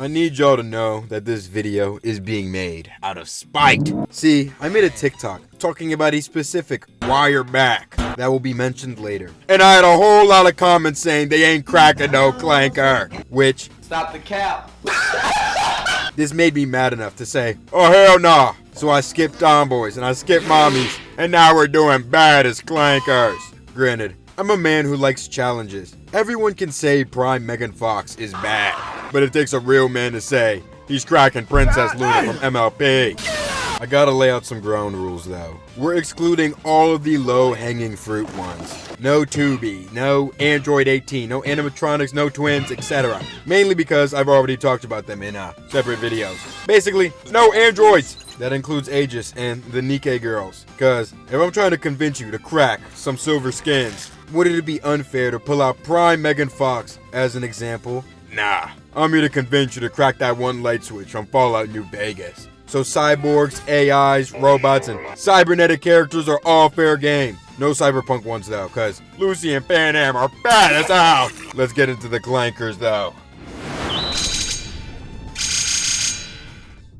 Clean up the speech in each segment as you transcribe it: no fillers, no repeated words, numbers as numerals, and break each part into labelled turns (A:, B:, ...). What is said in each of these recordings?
A: I need y'all to know that this video is being made out of spite. See, I made a TikTok talking about a specific wire back that will be mentioned later. And I had a whole lot of comments saying they ain't cracking no clanker. Which,
B: stop the cap.
A: this made me mad enough to say, oh hell nah. So I skipped Tomboys and I skipped Mommies. And now we're doing Baddest Clankers. Granted, I'm a man who likes challenges. Everyone can say Prime Megan Fox is bad. But it takes a real man to say he's cracking Princess Luna from MLP. I gotta lay out some ground rules though. We're excluding all of the low-hanging fruit ones. No Tubi, no Android 18, no animatronics, no twins, etc. Mainly because I've already talked about them in separate videos. Basically, no androids! That includes Aegis and the Nikkei girls. Cause if I'm trying to convince you to crack some silver skins, wouldn't it be unfair to pull out Prime Megan Fox as an example? Nah, I'm here to convince you to crack that one light switch from Fallout New Vegas. So cyborgs, AIs, robots, and cybernetic characters are all fair game. No cyberpunk ones though, cause Lucy and Pan Am are bad as hell. Let's get into the clankers though.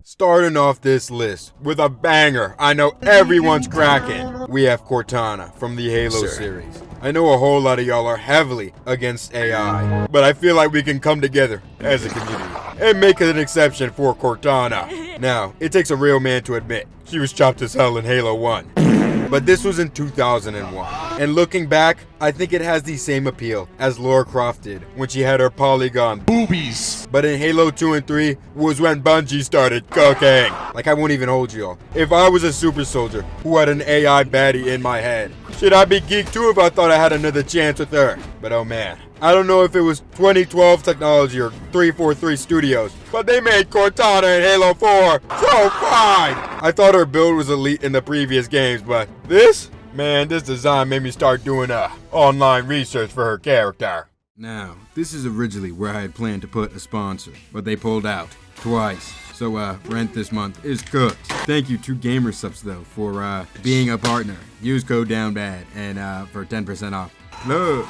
A: Starting off this list with a banger I know everyone's cracking. We have Cortana from the Halo series. I know a whole lot of y'all are heavily against AI, but I feel like we can come together as a community and make an exception for Cortana. Now, it takes a real man to admit, she was chopped as hell in Halo 1. But this was in 2001. And looking back, I think it has the same appeal as Lara Croft did when she had her polygon boobies. But in Halo 2 and 3 was when Bungie started cooking. Like, I won't even hold y'all. If I was a super soldier who had an AI baddie in my head, should I be geeked too if I thought I had another chance with her? But oh man, I don't know if it was 2012 technology or 343 Studios, but they made Cortana in Halo 4 so fine! I thought her build was elite in the previous games, but this? Man, this design made me start doing online research for her character. Now, this is originally where I had planned to put a sponsor, but they pulled out twice. So rent this month is cooked. Thank you to GamerSubs though for being a partner. Use code DOWNBAD and for 10% off. Look.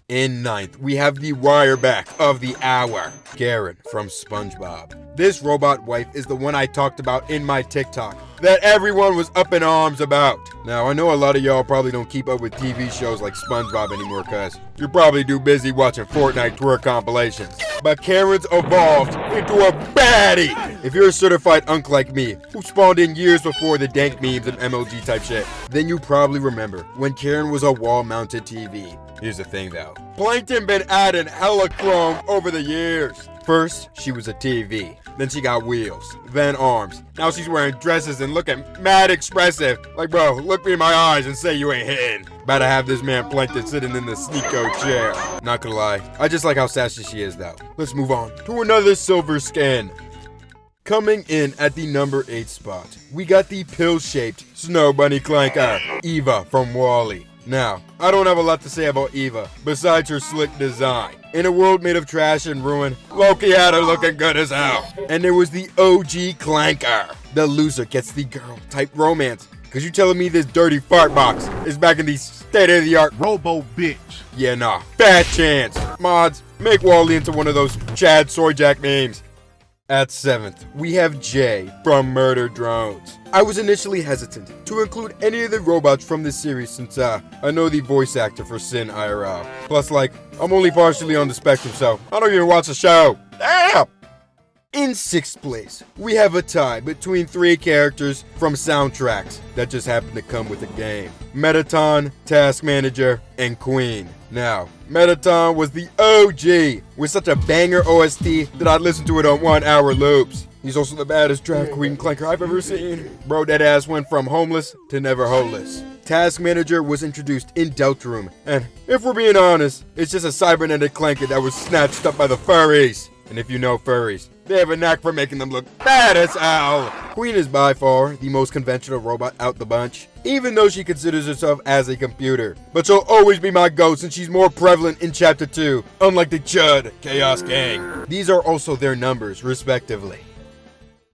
A: In ninth, we have the wireback of the hour, Karen from SpongeBob. This robot wife is the one I talked about in my TikTok that everyone was up in arms about. Now, I know a lot of y'all probably don't keep up with TV shows like SpongeBob anymore cause you're probably too busy watching Fortnite twerk compilations. But Karen's evolved into a baddie! If you're a certified unk like me, who spawned in years before the dank memes and MLG type shit, then you probably remember when Karen was a wall-mounted TV. Here's the thing though, Plankton been adding hella chrome over the years. First, she was a TV, then she got wheels, then arms. Now she's wearing dresses and looking mad expressive. Like bro, look me in my eyes and say you ain't hitting. About to have this man Plankton sitting in the Sneeko chair. Not gonna lie, I just like how sassy she is though. Let's move on to another silver skin. Coming in at the number 8 spot, we got the pill-shaped snow bunny clanker, Eva from WALL-E. Now, I don't have a lot to say about Eva, besides her slick design. In a world made of trash and ruin, Loki had her looking good as hell. And there was the OG clanker. The loser gets the girl type romance. Cause you telling me this dirty fart box is back in the state-of-the-art robo bitch? Yeah, nah, fat chance. Mods, make WALL-E into one of those Chad Soyjack memes. At 7th, we have Jay from Murder Drones. I was initially hesitant to include any of the robots from this series since I know the voice actor for Sin IRL. Plus, like, I'm only partially on the spectrum, so I don't even watch the show. Damn! In 6th place, we have a tie between 3 characters from soundtracks that just happen to come with the game. Mettaton, Task Manager, and Queen. Now, Mettaton was the OG with such a banger OST that I'd listen to it on 1-hour loops. He's also the baddest drag queen clanker I've ever seen. Bro, that ass went from homeless to never homeless. Task Manager was introduced in Deltarune, and if we're being honest, it's just a cybernetic clanker that was snatched up by the furries. And if you know furries, they have a knack for making them look bad as hell. Queen is by far the most conventional robot out the bunch, even though she considers herself as a computer. But she'll always be my GOAT since she's more prevalent in Chapter 2, unlike the Chud Chaos Gang. These are also their numbers, respectively.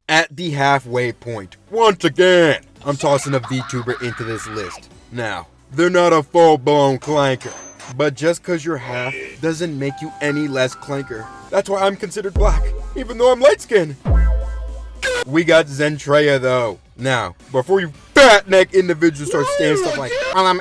A: At the halfway point, once again, I'm tossing a VTuber into this list. Now, they're not a full-blown clanker, But just cause you're half doesn't make you any less clanker. That's why I'm considered black, even though I'm light skinned. We got Zentreya though. Now, before you fat neck individuals start saying stuff like,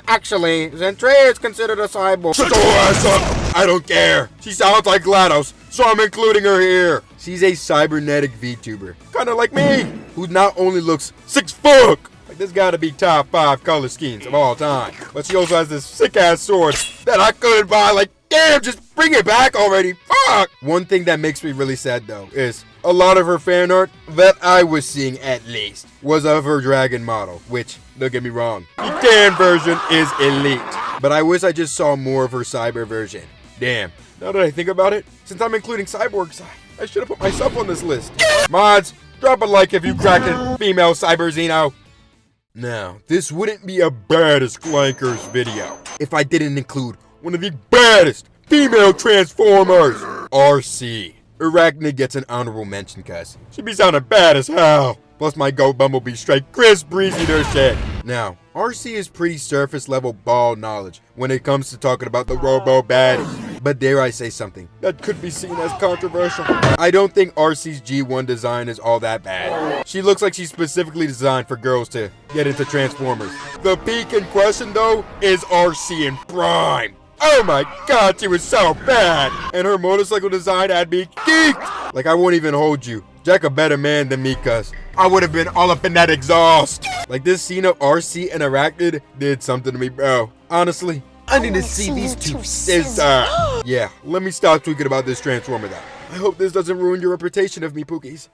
A: actually, Zentreya is considered a cyborg. Shut your ass up! I don't care. She sounds like GLaDOS, so I'm including her here. She's a cybernetic VTuber, kinda like me, who not only looks 6 foot, like this gotta be top 5 color schemes of all time, but she also has this sick ass sword that I couldn't buy. Like, damn, just bring it back already. Fuck! One thing that makes me really sad though is a lot of her fan art that I was seeing at least was of her dragon model, which, don't get me wrong, the tan version is elite. But I wish I just saw more of her cyber version. Damn, now that I think about it, since I'm including cyborgs, I should have put myself on this list. Mods, drop a like if you cracked a female cyber Xeno. Now, this wouldn't be a Baddest Clankers video if I didn't include one of the baddest female Transformers, Arcee. Arachnid gets an honorable mention cuz she be sounding bad as hell. Plus my goat Bumblebee straight Chris Breezy their shit. Now, Arcee is pretty surface level ball knowledge when it comes to talking about the robo baddies. But dare I say something that could be seen as controversial? I don't think Arcee's G1 design is all that bad. She looks like she's specifically designed for girls to get into Transformers. The peak in question though is Arcee in Prime. Oh my god, she was so bad! And her motorcycle design had me geeked! Like, I won't even hold you. Jack a better man than me, cuz I would have been all up in that exhaust. Like, this scene of Arcee and Arachnid did something to me, bro. Honestly, I need to see these two scissor. Yeah, let me stop tweaking about this Transformer though. I hope this doesn't ruin your reputation of me, Pookies.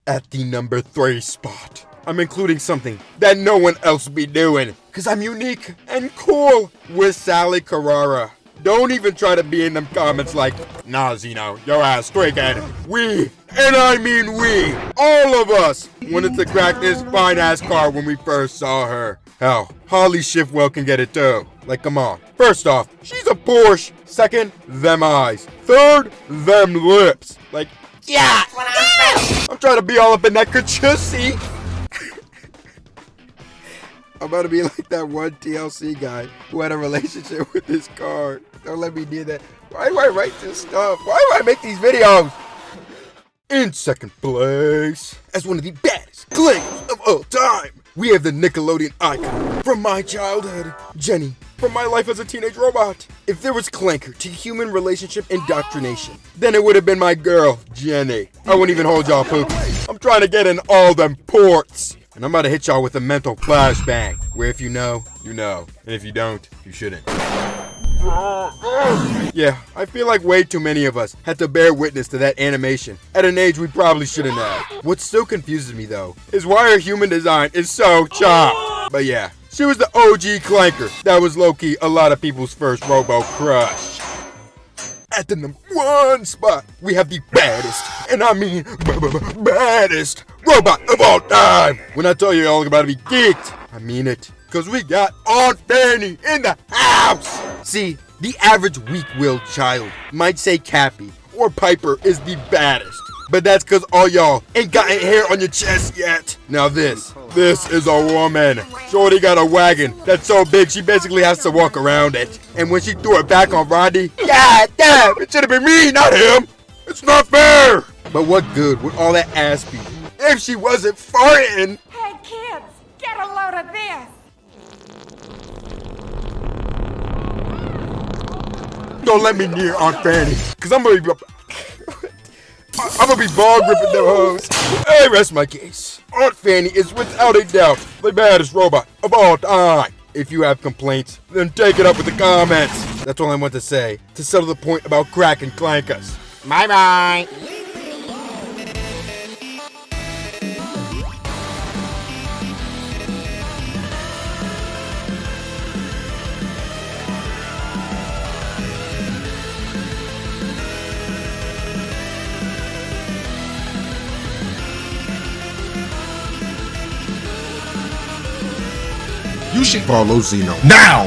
A: At the number 3 spot, I'm including something that no one else be doing, cause I'm unique and cool with Sally Carrara. Don't even try to be in them comments like, nah Xeno, your ass straight at it. We, and I mean we, all of us wanted to crack this fine ass car when we first saw her. Hell, Holly Shiftwell can get it too. Like, come on. First off, she's a Porsche. Second, them eyes. Third, them lips. Like, yeah! I'm trying to be all up in that Curchussy. I'm about to be like that one TLC guy who had a relationship with his car. Don't let me do that. Why do I write this stuff? Why do I make these videos? In second place, as one of the baddest clankers of all time, we have the Nickelodeon icon from my childhood, Jenny, from my life as a teenage robot. If there was clanker to human relationship indoctrination, then it would have been my girl, Jenny. I wouldn't even hold y'all poop. I'm trying to get in all them ports. And I'm about to hit y'all with a mental flashbang, where if you know, you know. And if you don't, you shouldn't. Yeah, I feel like way too many of us had to bear witness to that animation at an age we probably shouldn't have. What still confuses me though, is why her human design is so chopped. But yeah, she was the OG clanker. That was low-key a lot of people's first robo crush. At the number 1 spot, we have the baddest, and I mean baddest robot of all time. When I tell you y'all about to be geeked, I mean it. Cause we got Aunt Fanny in the house. See, the average weak-willed child might say Cappy or Piper is the baddest. But that's cause all y'all ain't got hair on your chest yet. Now this is a woman. Shorty got a wagon that's so big she basically has to walk around it. And when she threw it back on Rodney, god damn, it should've been me, not him. It's not fair. But what good would all that ass be if she wasn't farting?
B: Hey kids, get a load of this.
A: Don't let me near Aunt Fanny, cause I'm gonna be bog ripping them hoes. Hey, rest my case. Aunt Fanny is without a doubt the baddest robot of all time. If you have complaints, then take it up with the comments. That's all I want to say to settle the point about cracking clankers. Bye bye.
C: You should follow Xeno now!